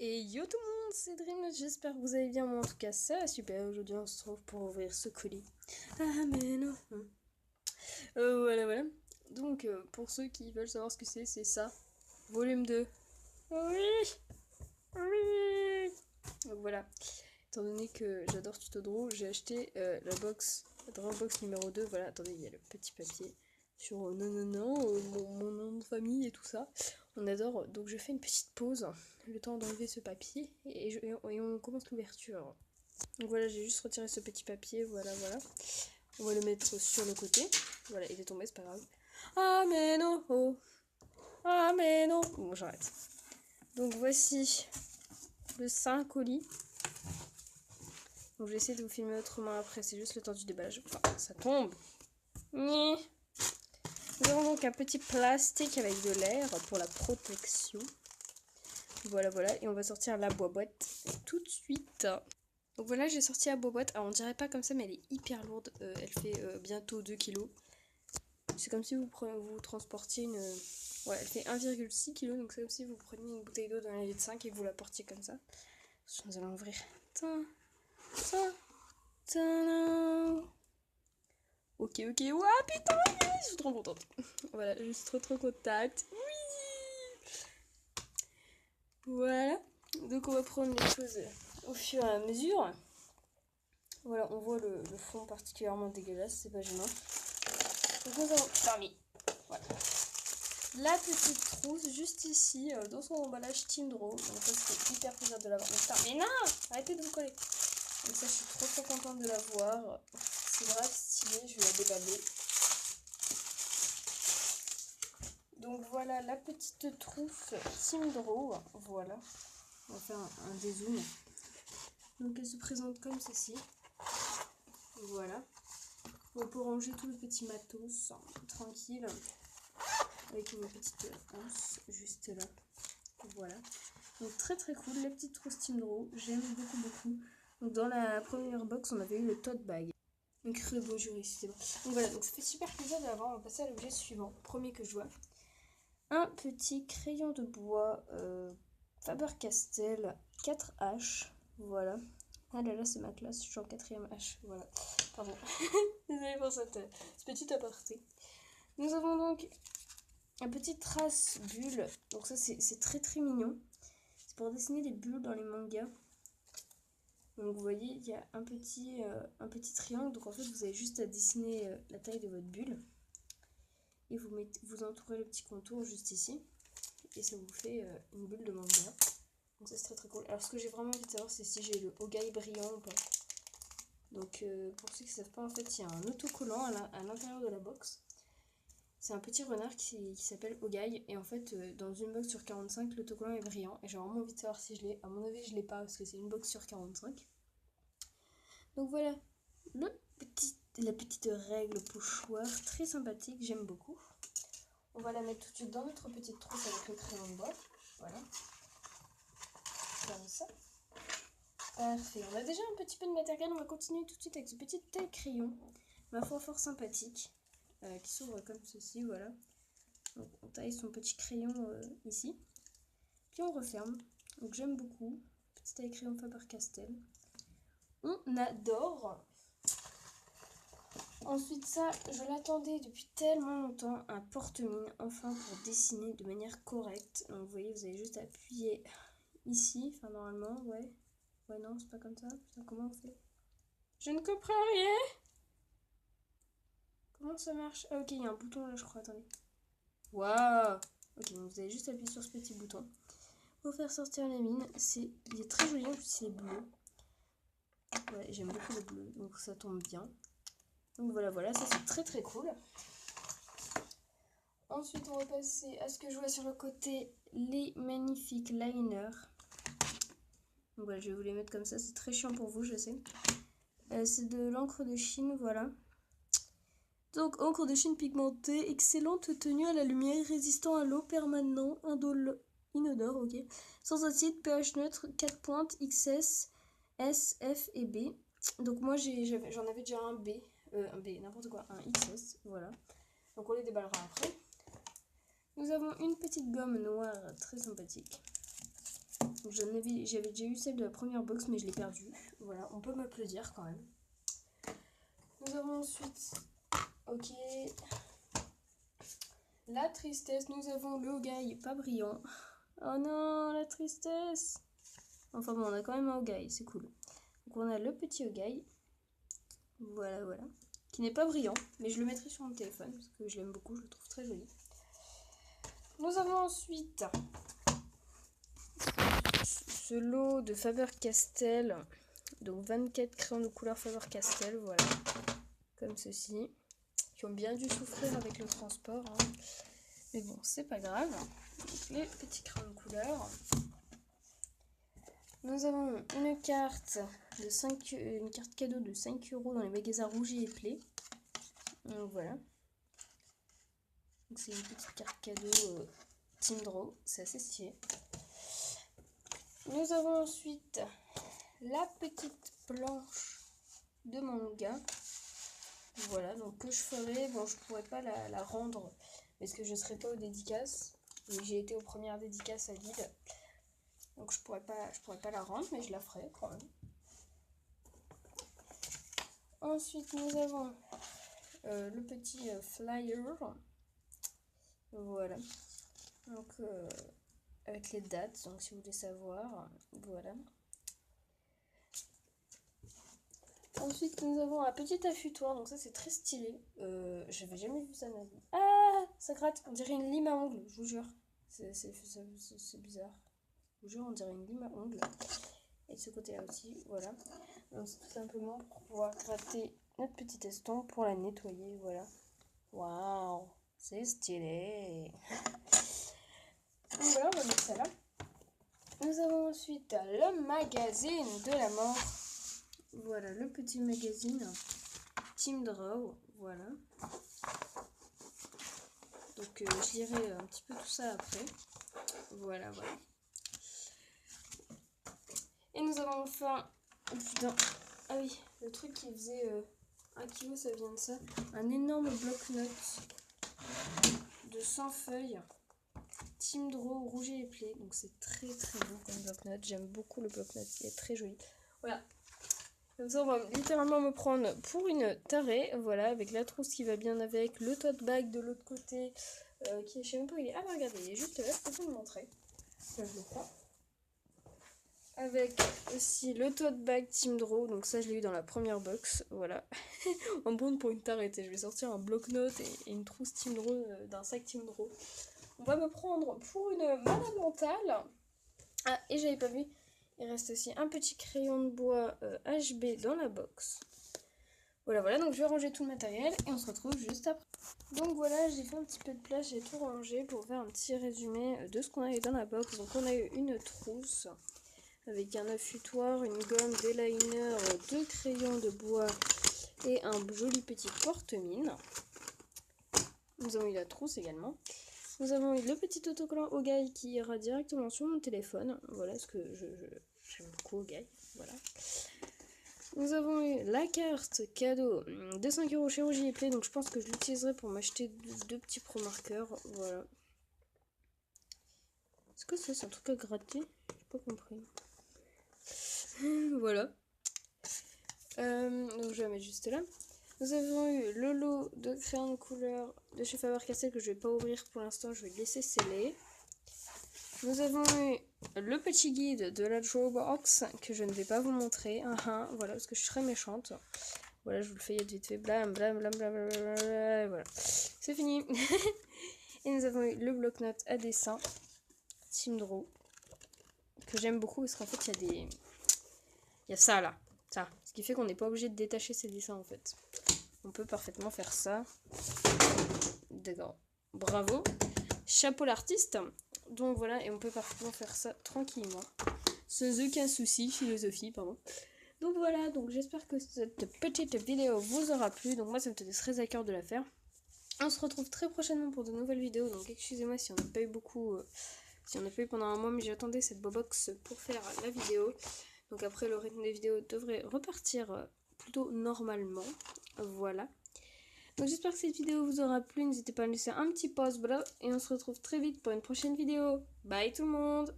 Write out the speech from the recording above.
Et yo tout le monde, c'est Dream, j'espère que vous allez bien, moi en tout cas ça va super. Aujourd'hui on se retrouve pour ouvrir ce colis. Ah mais non. Voilà. Donc pour ceux qui veulent savoir ce que c'est ça. Volume 2. Oui. Donc voilà. Étant donné que j'adore Tutodro, j'ai acheté la box, la Dropbox numéro 2. Voilà, attendez, il y a le petit papier sur mon nom de famille et tout ça. On adore, donc je fais une petite pause, le temps d'enlever ce papier et on commence l'ouverture. Donc voilà, j'ai juste retiré ce petit papier, voilà. On va le mettre sur le côté. Voilà, il est tombé, c'est pas grave. Ah mais non, oh. Ah mais non. Bon, j'arrête. Donc voici le 5 colis. Donc je vais essayer de vous filmer autrement après, c'est juste le temps du déballage. Enfin, ça tombe. Nous avons donc un petit plastique avec de l'air pour la protection. Voilà, et on va sortir la boîte tout de suite. Donc voilà, j'ai sorti la boîte. Alors on dirait pas comme ça, mais elle est hyper lourde. Elle fait bientôt 2 kg. C'est comme si vous transportiez une... Ouais, elle fait 1,6 kg, donc c'est comme si vous preniez une bouteille d'eau d'un litre 5 et que vous la portiez comme ça. Nous allons ouvrir. Ok, ouah putain, je suis trop contente. Voilà, je suis trop contente. Oui. Voilà, donc on va prendre les choses au fur et à mesure. Voilà, on voit le fond particulièrement dégueulasse, c'est pas gênant. Donc nous avons parmi, voilà, la petite trousse juste ici, dans son emballage Tindro. Donc ça c'est hyper plaisir de l'avoir. Mais non, arrêtez de vous coller. Donc ça je suis trop contente de l'avoir. C'est grave stylé, je vais la déballer. Donc voilà la petite trousse Tindro, voilà. On va faire un dézoom. Donc elle se présente comme ceci. Voilà. On peut ranger tout le petit matos tranquille. Avec une petite anse juste là. Voilà. Donc très cool. La petite trousse Tindro. J'aime beaucoup. Donc dans la première box, on avait eu le tote bag. Donc bonjour, excusez-moi. Donc voilà, donc ça fait super plaisir de l'avoir. On va passer à l'objet suivant. Premier que je vois. Un petit crayon de bois Faber-Castell 4H. Voilà. Ah là, c'est ma classe, je suis en 4ème H. Voilà. Pardon. Désolée pour ce petit aparté. Nous avons donc un petit trace bulle. Donc ça, c'est très mignon. C'est pour dessiner des bulles dans les mangas. Donc vous voyez, il y a un petit triangle. Donc en fait, vous avez juste à dessiner la taille de votre bulle. Et vous entourez le petit contour juste ici. Et ça vous fait une bulle de manga. Donc ça c'est très cool. Alors ce que j'ai vraiment envie de savoir, c'est si j'ai le Ogai brillant ou pas. Donc pour ceux qui ne savent pas, en fait il y a un autocollant à l'intérieur de la box. C'est un petit renard qui s'appelle Ogai. Et en fait dans une box sur 45, l'autocollant est brillant. Et j'ai vraiment envie de savoir si je l'ai. À mon avis je l'ai pas parce que c'est une box sur 45. Donc voilà, la petite règle pochoir, très sympathique, j'aime beaucoup. On va la mettre tout de suite dans notre petite trousse avec le crayon de bois. Voilà. Comme ça. Parfait. On a déjà un petit peu de matériel. On va continuer tout de suite avec ce petit crayon. Ma foi, fort sympathique. Qui s'ouvre comme ceci. Voilà. Donc, on taille son petit crayon ici. Puis on referme. Donc j'aime beaucoup. Petit taille crayon Faber-Castell. On adore. Ensuite ça, je l'attendais depuis tellement longtemps, un porte-mine, enfin pour dessiner de manière correcte. Donc vous voyez, vous avez juste à appuyer ici, enfin normalement, ouais. Ouais non, c'est pas comme ça. Putain, comment on fait? Je ne comprends rien. Comment ça marche? Ah ok, il y a un bouton là je crois, attendez. Waouh. Ok, donc vous avez juste à appuyer sur ce petit bouton pour faire sortir les mines. Il est très joli, en plus il est bleu. Ouais, j'aime beaucoup le bleu, donc ça tombe bien. Donc voilà, ça c'est très cool. Ensuite, on va passer à ce que je vois sur le côté, les magnifiques liners. Donc voilà, je vais vous les mettre comme ça, c'est très chiant pour vous, je sais. C'est de l'encre de Chine, voilà. Donc, encre de Chine pigmentée, excellente tenue à la lumière, résistant à l'eau, permanent, inodore, ok. Sans acide, pH neutre, 4 pointes, XS, S, F et B. Donc moi, j'en avais déjà un B, n'importe quoi, un XS, voilà. Donc on les déballera après. Nous avons une petite gomme noire très sympathique. j'avais déjà eu celle de la première box, mais je l'ai perdue. Voilà, on peut m'applaudir quand même. Nous avons ensuite, ok, la tristesse. Nous avons le Ogai pas brillant. Oh non, la tristesse. Enfin bon, on a quand même un Ogai, c'est cool. Donc on a le petit Ogai. Voilà, voilà. Qui n'est pas brillant, mais je le mettrai sur mon téléphone parce que je l'aime beaucoup, je le trouve très joli. Nous avons ensuite ce lot de Faber-Castell. Donc 24 crayons de couleur Faber-Castell, voilà. Comme ceci. Qui ont bien dû souffrir avec le transport. Hein. Mais bon, c'est pas grave. Donc, les petits crayons de couleur. Nous avons une carte cadeau de 5 € dans les magasins Rouget et Play. Donc voilà. Donc c'est une petite carte cadeau Team Draw, c'est assez stylé. Nous avons ensuite la petite planche de manga. Voilà, donc que je ferai, bon je pourrais pas la rendre parce que je serai pas aux dédicaces. J'ai été aux premières dédicaces à Lille. Donc je pourrais pas la rendre, mais je la ferai quand même. Ensuite nous avons le petit flyer. Voilà. Donc avec les dates, donc si vous voulez savoir, voilà. Ensuite nous avons un petit affutoir, donc ça c'est très stylé. J'avais jamais vu ça de ma vie. Ah, ça gratte, on dirait une lime à ongles, je vous jure. C'est bizarre. Je vous jure, on dirait une lime à ongles. Et de ce côté-là aussi, voilà. Donc c'est tout simplement pour pouvoir gratter notre petit estompe pour la nettoyer, voilà. Waouh, c'est stylé. Donc voilà, on va mettre ça là. Nous avons ensuite le magazine de la mort. Voilà, le petit magazine Team Draw, voilà. Donc je lirai un petit peu tout ça après. Voilà, voilà. Et nous avons enfin... Oh putain. Ah oui, le truc qui faisait 1 kg, ça vient de ça. Un énorme bloc-notes de 100 feuilles. Team Draw, Rouget et Play. Donc c'est très très beau comme bloc-notes. J'aime beaucoup le bloc-notes, il est très joli. Voilà. Comme ça, on va littéralement me prendre pour une tarée. Voilà, avec la trousse qui va bien avec. Le tote bag de l'autre côté. Qui est, je sais même pas où il est. Ah bah regardez, il est juste là, je peux vous le montrer. Là, je le prends. Avec aussi le tote bag Team Draw. Donc ça, je l'ai eu dans la première box. Voilà. En bonne pour une tarée. Je vais sortir un bloc-notes et une trousse Team Draw d'un sac Team Draw. On va me prendre pour une malade mentale. Ah, et j'avais pas vu. Il reste aussi un petit crayon de bois HB dans la box. Voilà, voilà, donc je vais ranger tout le matériel et on se retrouve juste après. Donc voilà, j'ai fait un petit peu de place, j'ai tout rangé pour faire un petit résumé de ce qu'on a eu dans la box. Donc on a eu une trousse avec un affutoir, une gomme, des liners, 2 crayons de bois et un joli petit porte-mine. Nous avons eu la trousse également. Nous avons eu le petit autocollant Ogai qui ira directement sur mon téléphone. Voilà, ce que j'aime beaucoup Ogai. Voilà. Nous avons eu la carte cadeau de 5 € chez Rouget et Play. Donc je pense que je l'utiliserai pour m'acheter 2 petits pro marqueurs. Voilà. Est-ce que c'est un truc à gratter? J'ai pas compris. Voilà. Donc je vais la mettre juste là. Nous avons eu le lot de crayons de couleur de chez Faber-Castell que je vais pas ouvrir pour l'instant, je vais le laisser sceller. Nous avons eu le petit guide de la Drawbox que je ne vais pas vous montrer. Voilà, parce que je suis très méchante. Voilà, je vous le fais vite fait. Blam, blam, blam, blam, blam, blam, voilà. C'est fini. Et nous avons eu le bloc-notes à dessin Team Draw que j'aime beaucoup parce qu'en fait, il y a ça là. Ça. Ce qui fait qu'on n'est pas obligé de détacher ses dessins en fait. On peut parfaitement faire ça. D'accord. Bravo. Chapeau l'artiste. Donc voilà, et on peut parfaitement faire ça tranquillement. Sans aucun souci, philosophie, pardon. Donc voilà, donc j'espère que cette petite vidéo vous aura plu. Donc moi, ça me tenait très à cœur de la faire. On se retrouve très prochainement pour de nouvelles vidéos. Donc excusez-moi si on n'a pas eu beaucoup... si on n'a pas eu pendant un mois, mais j'attendais cette bobox pour faire la vidéo. Donc après, le rythme des vidéos devrait repartir plutôt normalement. Voilà. Donc j'espère que cette vidéo vous aura plu. N'hésitez pas à me laisser un petit pouce bleu. Et on se retrouve très vite pour une prochaine vidéo. Bye tout le monde!